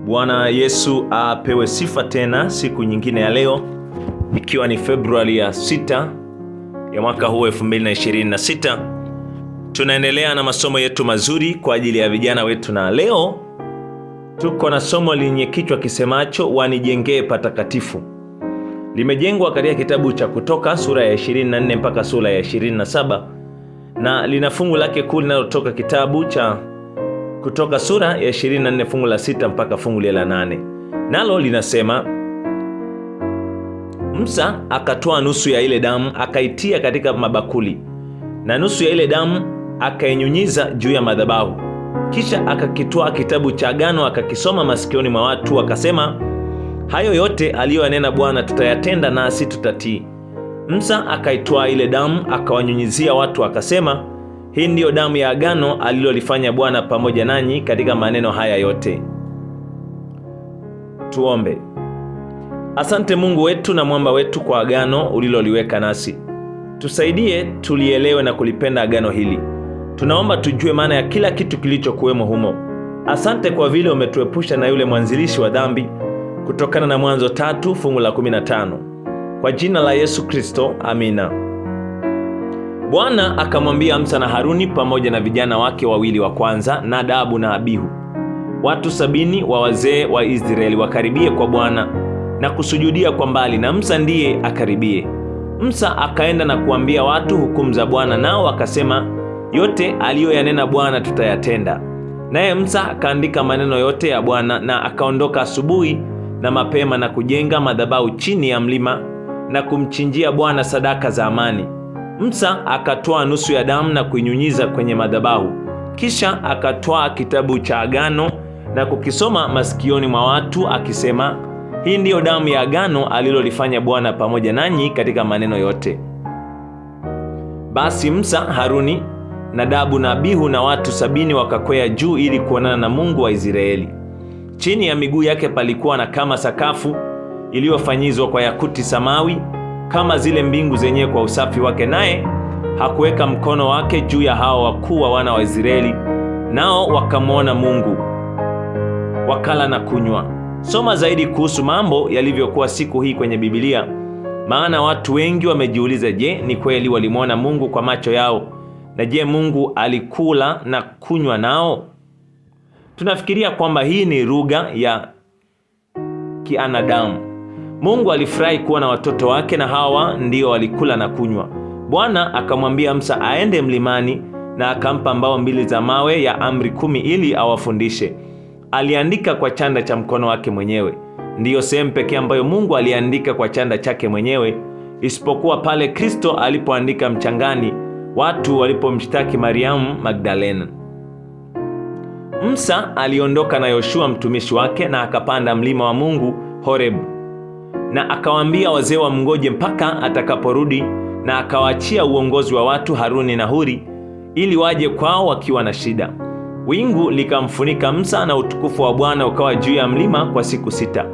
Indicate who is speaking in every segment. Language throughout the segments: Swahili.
Speaker 1: Bwana Yesu apewe sifa tena siku nyingine ya leo, ikiwa ni Februari ya 6 ya mwaka huu 2026. Tunaendelea na masomo yetu mazuri kwa ajili ya vijana wetu, na leo tuko na somo lenye kichwa kisemacho wanijengee patakatifu. Limejengwa katika kitabu cha Kutoka sura ya 24 mpaka sura ya 27, na lina fungu lake kuu linalotoka kitabu cha Kutoka sura ya 24 fungu la 6 mpaka fungu la 8. Nalo linasema, Musa akatoa nusu ya ile damu akaitia katika mabakuli, na nusu ya ile damu akainyunyiza juu ya madhabahu. Kisha akakitoa kitabu cha agano akakisoma masikioni mwa watu, akasema, hayo yote aliyoyanena Bwana tutayatenda, nasi tutatii. Musa akaitoa ile damu akawanyunyizia watu, akasema, hii ndiyo damu ya agano alilolifanya Bwana pamoja nanyi katika maneno haya yote. Tuombe. Asante Mungu wetu na mwamba wetu kwa agano uliloliweka nasi. Tusaidie tulielewe na kulipenda agano hili. Tunaomba tujue maana ya kila kitu kilichokuwemo humo. Asante kwa vile umetuepusha na yule mwanzilishi wa dhambi, kutokana na Mwanzo 3 fungu la 15. Kwa jina la Yesu Kristo, amina. Bwana akamwambia Musa na Haruni pamoja na vijana wake wawili wa kwanza, Nadabu na Abihu, watu 70 wa wazee wa Israeli, wakaribie kwa Bwana na kusujudia kwa mbali, na Musa ndiye akaribie. Musa akaenda na kuambia watu hukumu za Bwana, nao wakasema, yote aliyoyanena Bwana tutayatenda. Naye Musa akaandika maneno yote ya Bwana, na akaondoka asubuhi na mapema na kujenga madhabahu chini ya mlima na kumchinjia Bwana sadaka za amani. Musa akatoa nusu ya damu na kuinyunyiza kwenye madhabahu. Kisha akatoa kitabu cha agano na kukisoma masikioni mwa watu, akisema, hii ndiyo damu ya agano alilolifanya Bwana pamoja nanyi katika maneno yote. Basi Musa, Haruni, Nadabu na Abihu na watu 70 wakakwea juu ili kuonana na Mungu wa Israeli. Chini ya miguu yake palikuwa na kama sakafu iliyofanyizwa kwa yakuti samawi, kama zile mbingu zenyewe kwa usafi wake, naye hakuweka mkono wake juu ya hao wakuu wa wana wa Israeli, nao wakamwona Mungu, wakala na kunywa. Soma zaidi kuhusu mambo yalivyokuwa siku hii kwenye Biblia, maana watu wengi wamejiuliza, je, ni kweli walimwona Mungu kwa macho yao? Na je, Mungu alikula na kunywa nao? Tunafikiria kwamba hii ni lugha ya kianadamu. Mungu alifurahi kuwa na watoto wake, na hawa ndio walikula na kunywa. Bwana akamwambia Musa aende mlimani, na akampa mbao 2 za mawe ya amri 10 ili awafundishe. Aliandika kwa chanda cha mkono wake mwenyewe. Ndiyo sehemu pekee ambayo Mungu aliandika kwa chanda chake mwenyewe, isipokuwa pale Kristo alipoandika mchangani watu walipomshtaki Mariamu Magdalena. Musa aliondoka na Yoshua mtumishi wake, na akapanda mlima wa Mungu Horebu, na akawaambia wazee wamngoje mpaka atakaporudi, na akawaachia uongozi wa watu Haruni na Huri ili waje kwao wakiwa na shida. Wingu likamfunika Musa, na utukufu wa Bwana ukawa juu ya mlima kwa siku 6.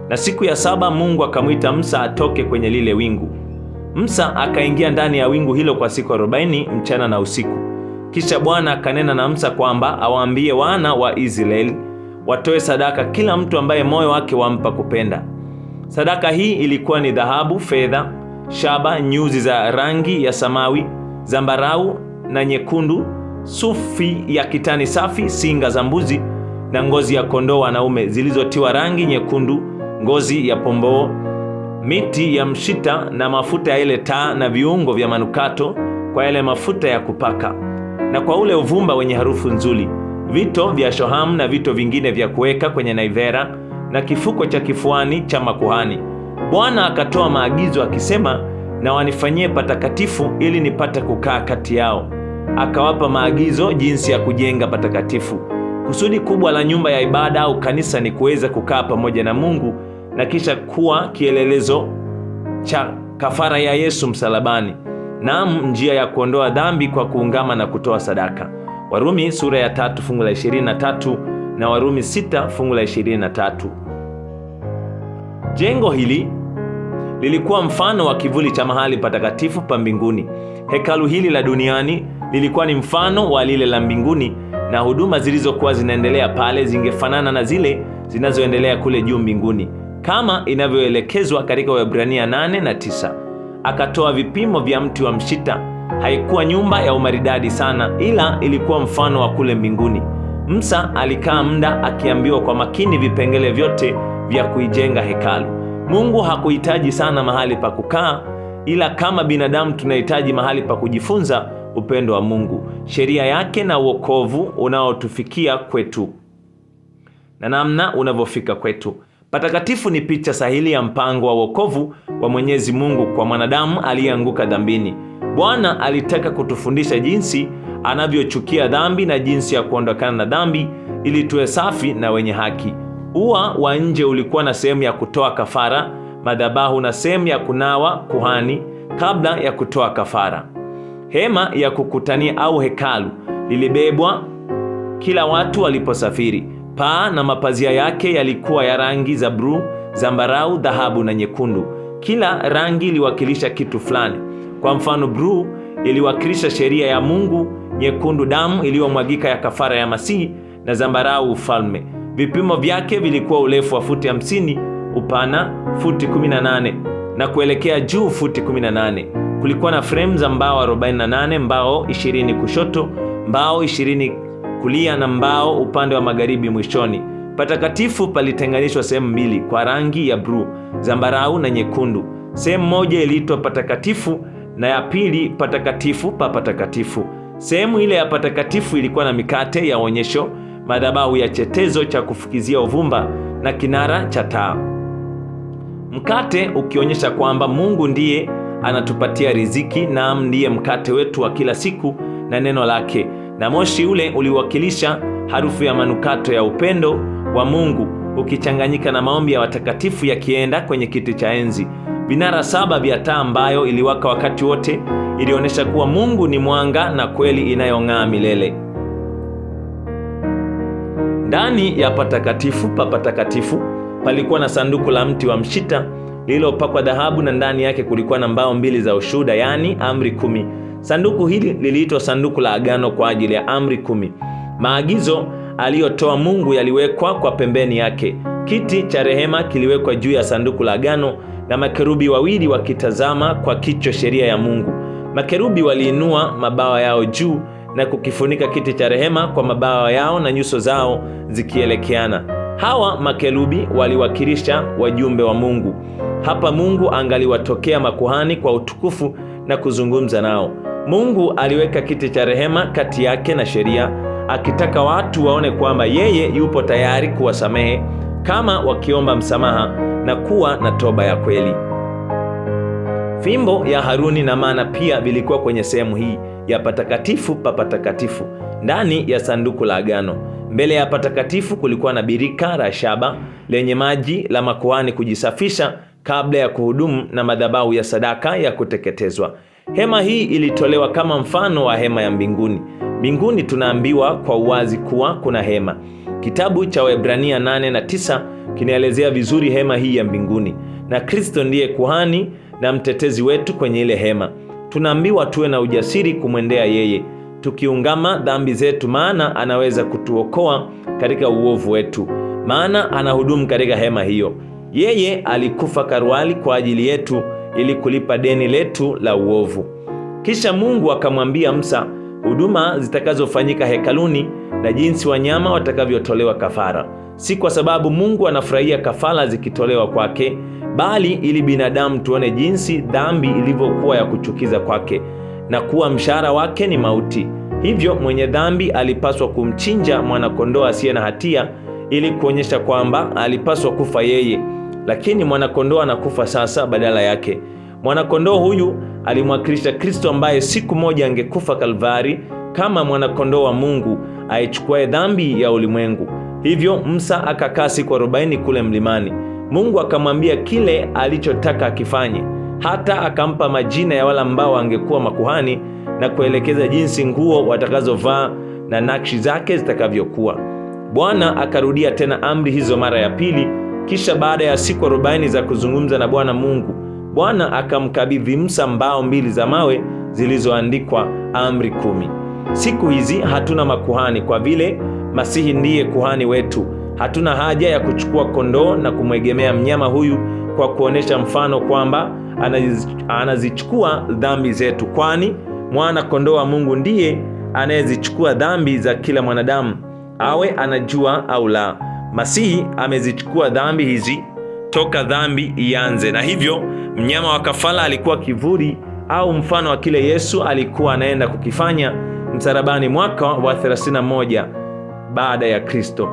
Speaker 1: Na siku ya 7 Mungu akamwita Musa atoke kwenye lile wingu. Musa akaingia ndani ya wingu hilo kwa siku 40 mchana na usiku. Kisha Bwana akanena na Musa kwamba awaambie wana wa Israeli watoe sadaka kila mtu ambaye moyo wake wampa kupenda. Sadaka hii ilikuwa ni dhahabu, fedha, shaba, nyuzi za rangi ya samawi, zambarau na nyekundu, sufi ya kitani safi, singa za mbuzi na ngozi ya kondoo wanaume zilizotiwa rangi nyekundu, ngozi ya pomboo, miti ya mshita na mafuta ya ile taa, na viungo vya manukato kwa yale mafuta ya kupaka, na kwa ule uvumba wenye harufu nzuri, vito vya shohamu na vito vingine vya kuweka kwenye naivera, na kifuko cha kifuani cha makuhani. Bwana akatoa maagizo akisema, na wanifanyie patakatifu ili nipate kukaa kati yao. Akawapa maagizo jinsi ya kujenga patakatifu. Kusudi kubwa la nyumba ya ibada au kanisa ni kuweza kukaa pamoja na Mungu, na kisha kuwa kielelezo cha kafara ya Yesu msalabani, naam, njia ya kuondoa dhambi kwa kuungama na kutoa sadaka. Warumi sura ya 3 fungu la 23 na Warumi 6 fungu la 23. Jengo hili lilikuwa mfano wa kivuli cha mahali patakatifu pa mbinguni. Hekalu hili la duniani lilikuwa ni mfano wa lile la mbinguni, na huduma zilizokuwa zinaendelea pale zingefanana na zile zinazoendelea kule juu mbinguni, kama inavyoelekezwa katika Waebrania 8 na 9. Akatoa vipimo vya mti wa mshita. Haikuwa nyumba ya umaridadi sana, ila ilikuwa mfano wa kule mbinguni. Musa alikaa muda akiambiwa kwa makini vipengele vyote vya kuijenga hekalu. Mungu hakuhitaji sana mahali pa kukaa, ila kama binadamu tunahitaji mahali pa kujifunza upendo wa Mungu, sheria yake na wokovu unaotufikia kwetu na namna unavyofika kwetu. Patakatifu ni picha sahihi ya mpango wa wokovu wa Mwenyezi Mungu kwa mwanadamu aliyeanguka dhambini. Bwana alitaka kutufundisha jinsi anavyochukia dhambi na jinsi ya kuondokana na dhambi ili tuwe safi na wenye haki. Ua wa nje ulikuwa na sehemu ya kutoa kafara, madhabahu na sehemu ya kunawa kuhani kabla ya kutoa kafara. Hema ya kukutania au hekalu lilibebwa kila watu waliposafiri. Paa na mapazia yake yalikuwa ya rangi za bluu, zambarau, dhahabu na nyekundu. Kila rangi iliwakilisha kitu fulani. Kwa mfano, bluu iliwakilisha sheria ya Mungu, nyekundu damu iliyomwagika ya kafara ya Masihi, na zambarau ufalme. Vipimo vyake vilikuwa urefu wa futi 50, upana futi 18 na kuelekea juu futi 18. Kulikuwa na frame za mbao 48, mbao 20 kushoto, mbao 20 kulia na mbao upande wa magharibi mwishoni. Patakatifu palitenganishwa sehemu mbili kwa rangi ya bluu, zambarau na nyekundu. Sehemu moja iliitwa patakatifu na ya pili patakatifu pa patakatifu. Sehemu ile ya patakatifu ilikuwa na mikate ya onyesho, madhabahu ya chetezo cha kufukizia uvumba na kinara cha taa. Mkate ukionyesha kwamba Mungu ndiye anatupatia riziki, na ndiye mkate wetu wa kila siku na neno lake. Na moshi ule uliwakilisha harufu ya manukato ya upendo wa Mungu ukichanganyika na maombi ya watakatifu yakienda kwenye kiti cha enzi. Vinara 7 vya taa ambayo iliwaka wakati wote ilionyesha kuwa Mungu ni mwanga na kweli inayong'aa milele. Ndani ya patakatifu pa patakatifu palikuwa na sanduku la mti wa mshita lililopakwa dhahabu, na ndani yake kulikuwa na mbao 2 za ushuhuda, yani amri 10. Sanduku hili liliitwa sanduku la agano kwa ajili ya amri 10. Maagizo aliyotoa Mungu yaliwekwa kwa pembeni yake. Kiti cha rehema kiliwekwa juu ya sanduku la agano, na makerubi wawili wakitazama kwa kichwa sheria ya Mungu. Makerubi waliinua mabawa yao juu na kukifunika kiti cha rehema kwa mabawa yao na nyuso zao zikielekeana. Hawa makerubi waliwakilisha wajumbe wa Mungu. Hapa Mungu angaliwatokea makuhani kwa utukufu na kuzungumza nao. Mungu aliweka kiti cha rehema kati yake na sheria, akitaka watu waone kwamba yeye yupo tayari kuwasamehe kama wakiomba msamaha na kuwa na toba ya kweli. Fimbo ya Haruni na mana pia vilikuwa kwenye sehemu hii ya patakatifu pa patakatifu ndani ya sanduku la agano. Mbele ya patakatifu kulikuwa na birika la shaba lenye maji la makuhani kujisafisha kabla ya kuhudumu, na madhabahu ya sadaka ya kuteketezwa. Hema hii ilitolewa kama mfano wa hema ya mbinguni. Mbinguni tunaambiwa kwa uwazi kuwa kuna hema. Kitabu cha Waebrania 8 na 9 kinaelezea vizuri hema hii ya mbinguni, na Kristo ndiye kuhani na mtetezi wetu kwenye ile hema. Tunaambiwa tuwe na ujasiri kumwendea yeye, tukiungama dhambi zetu, maana anaweza kutuokoa katika uovu wetu, maana anahudumu katika hema hiyo. Yeye alikufa karuali kwa ajili yetu ili kulipa deni letu la uovu. Kisha Mungu akamwambia Musa huduma zitakazofanyika hekaluni na jinsi wanyama watakavyotolewa kafara. Si kwa sababu Mungu anafurahia kafara zikitolewa kwake, bali ili binadamu tuone jinsi dhambi ilivyokuwa ya kuchukiza kwake na kuwa mshahara wake ni mauti. Hivyo mwenye dhambi alipaswa kumchinja mwanakondoo asiye na hatia ili kuonyesha kwamba alipaswa kufa yeye, lakini mwanakondoo anakufa sasa badala yake. Mwanakondoo huyu alimwakilisha Kristo ambaye siku moja angekufa Kalvari kama mwanakondoo wa Mungu aichukuaye dhambi ya ulimwengu. Hivyo Musa akakaa siku 40 kule mlimani. Mungu akamwambia kile alichotaka akifanye, hata akampa majina ya wale ambao angekuwa makuhani na kuelekeza jinsi nguo watakazovaa na nakshi zake zitakavyokuwa. Bwana akarudia tena amri hizo mara ya pili. Kisha baada ya siku 40 za kuzungumza na Bwana Mungu, Bwana akamkabidhi Musa mbao 2 za mawe zilizoandikwa amri 10. Siku hizi hatuna makuhani kwa vile Masihi ndiye kuhani wetu. Hatuna haja ya kuchukua kondoo na kumwegemea mnyama huyu kwa kuonesha mfano kwamba anazichukua dhambi zetu, kwani mwana kondoo wa Mungu ndiye anayezichukua dhambi za kila mwanadamu, awe anajua au la. Masihi amezichukua dhambi hizi toka dhambi ianze, na hivyo mnyama wa kafara alikuwa kivuli au mfano wa kile Yesu alikuwa anaenda kukifanya msalabani mwaka wa 31 baada ya Kristo,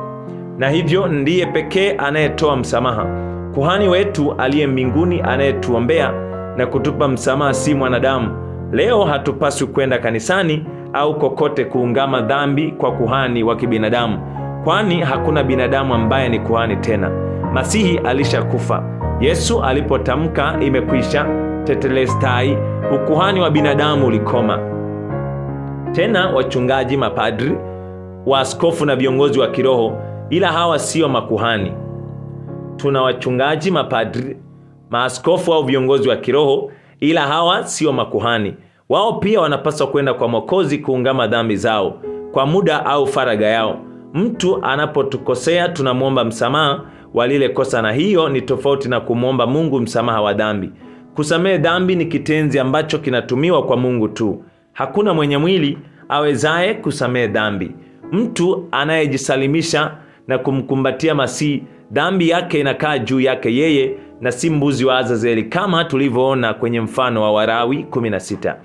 Speaker 1: na hivyo ndiye pekee anayetoa msamaha. Kuhani wetu aliye mbinguni anayetuombea na kutupa msamaha si mwanadamu. Leo hatupaswi kwenda kanisani au kokote kuungama dhambi kwa kuhani wa kibinadamu, kwani hakuna binadamu ambaye ni kuhani tena. Masihi alishakufa. Yesu alipotamka imekwisha, tetelestai, ukuhani wa binadamu ulikoma. Tena wachungaji, mapadri, waaskofu na viongozi wa kiroho, ila hawa sio makuhani. Tuna wachungaji, mapadri, maaskofu au viongozi wa kiroho, ila hawa sio makuhani. Wao pia wanapaswa kwenda kwa Mwokozi kuungama dhambi zao kwa muda au faraga yao. Mtu anapotukosea tunamwomba msamaha wa lile kosa, na hiyo ni tofauti na kumwomba Mungu msamaha wa dhambi. Kusamehe dhambi ni kitenzi ambacho kinatumiwa kwa Mungu tu. Hakuna mwenye mwili awezaye kusamehe dhambi. Mtu anayejisalimisha na kumkumbatia Masihi, dhambi yake inakaa juu yake yeye na si mbuzi wa Azazeli, kama tulivyoona kwenye mfano wa Walawi 16.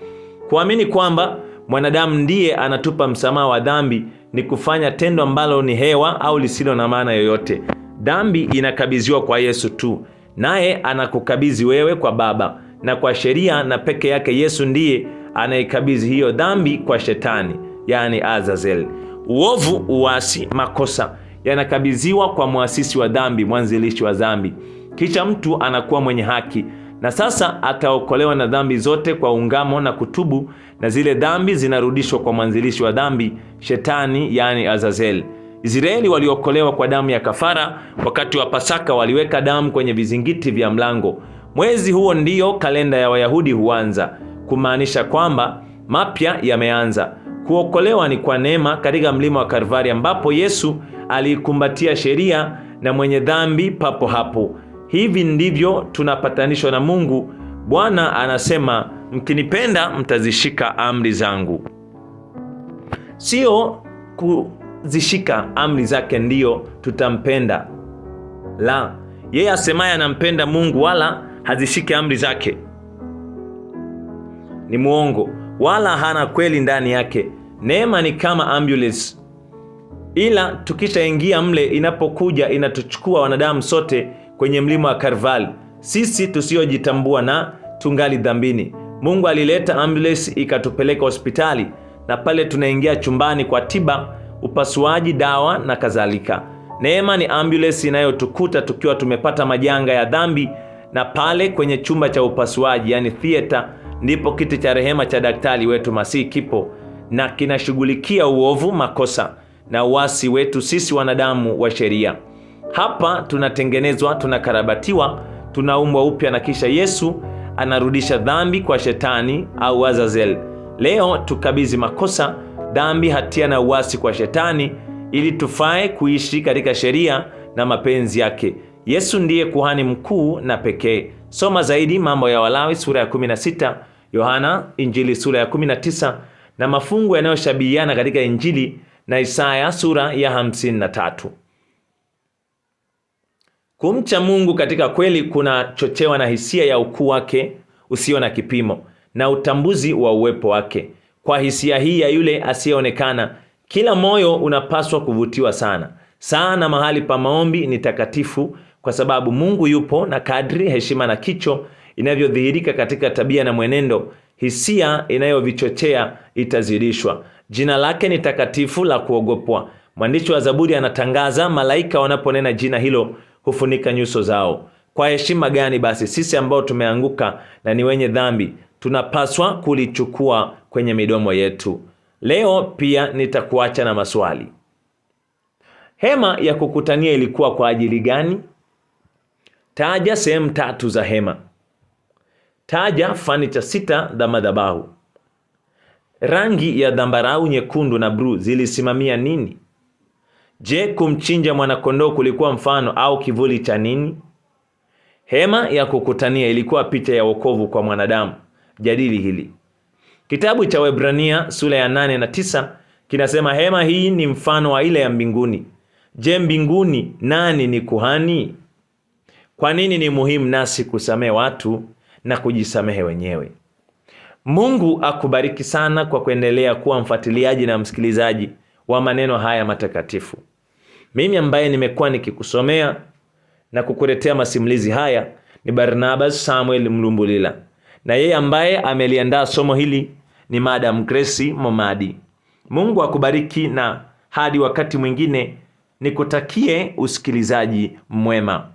Speaker 1: Kuamini kwamba mwanadamu ndiye anatupa msamaha wa dhambi ni kufanya tendo ambalo ni hewa au lisilo na maana yoyote. Dhambi inakabidhiwa kwa Yesu tu, naye anakukabidhi wewe kwa Baba na kwa sheria, na peke yake Yesu ndiye anayekabidhi hiyo dhambi kwa Shetani, yani Azazel. Uovu, uasi, makosa yanakabidhiwa kwa muasisi wa dhambi, mwanzilishi wa dhambi. Kisha mtu anakuwa mwenye haki, na sasa ataokolewa na dhambi zote kwa ungamo na kutubu, na zile dhambi zinarudishwa kwa mwanzilishi wa dhambi, Shetani, yani Azazel. Israeli waliokolewa kwa damu ya kafara. Wakati wa Pasaka waliweka damu kwenye vizingiti vya mlango. Mwezi huo ndiyo kalenda ya Wayahudi huanza, kumaanisha kwamba mapya yameanza. Kuokolewa ni kwa neema katika mlima wa Kalvari, ambapo Yesu alikumbatia sheria na mwenye dhambi papo hapo. Hivi ndivyo tunapatanishwa na Mungu. Bwana anasema, mkinipenda mtazishika amri zangu. Sio kuzishika amri zake ndiyo tutampenda. La, yeye asemaye anampenda Mungu wala hazishiki amri zake ni muongo, wala hana kweli ndani yake. Neema ni kama ambulance, ila tukishaingia mle, inapokuja inatuchukua wanadamu sote kwenye mlima wa Kalvari, sisi tusiojitambua na tungali dhambini. Mungu alileta ambulance ikatupeleka hospitali, na pale tunaingia chumbani kwa tiba, upasuaji, dawa na kadhalika. Neema ni ambulance inayotukuta tukiwa tumepata majanga ya dhambi, na pale kwenye chumba cha upasuaji, yani theater, ndipo kiti cha rehema cha daktari wetu Masihi kipo, na kinashughulikia uovu, makosa na uasi wetu sisi wanadamu wa sheria. Hapa tunatengenezwa, tunakarabatiwa, tunaumbwa upya, na kisha Yesu anarudisha dhambi kwa Shetani au Azazel. Leo tukabidhi makosa, dhambi, hatia na uasi kwa Shetani ili tufae kuishi katika sheria na mapenzi yake. Yesu ndiye kuhani mkuu na pekee. Soma zaidi Mambo ya Walawi sura ya 16, Yohana Injili sura ya 19, na mafungu yanayoshabihiana katika Injili na Isaya sura ya 53. Kumcha Mungu katika kweli kunachochewa na hisia ya ukuu wake usio na kipimo na utambuzi wa uwepo wake. Kwa hisia hii ya yule asiyeonekana, kila moyo unapaswa kuvutiwa sana mahali pa maombi ni takatifu, kwa sababu Mungu yupo, na kadri heshima na kicho inavyodhihirika katika tabia na mwenendo, hisia inayovichochea itazidishwa. Jina lake ni takatifu la kuogopwa. Mwandishi wa Zaburi anatangaza, malaika wanaponena jina hilo hufunika nyuso zao. Kwa heshima gani basi sisi ambao tumeanguka na ni wenye dhambi tunapaswa kulichukua kwenye midomo yetu? Leo pia nitakuacha na maswali. Hema ya kukutania ilikuwa kwa ajili gani? Taja sehemu 3 za hema. Taja fanicha 6 za madhabahu. Rangi ya dhambarau, nyekundu na bluu zilisimamia nini? Je, kumchinja mwanakondoo kulikuwa mfano au kivuli cha nini? Hema ya kukutania ilikuwa picha ya wokovu kwa mwanadamu. Jadili hili. Kitabu cha Waebrania sura ya 8 na 9 kinasema hema hii ni mfano wa ile ya mbinguni. Je, mbinguni nani ni kuhani? Kwa nini ni muhimu nasi kusamehe watu na kujisamehe wenyewe? Mungu akubariki sana kwa kuendelea kuwa mfuatiliaji na msikilizaji wa maneno haya matakatifu. Mimi ambaye nimekuwa nikikusomea na kukuletea masimulizi haya ni Barnabas Samuel Mlumbulila, na yeye ambaye ameliandaa somo hili ni Madam Grace Momadi. Mungu akubariki, na hadi wakati mwingine nikutakie usikilizaji mwema.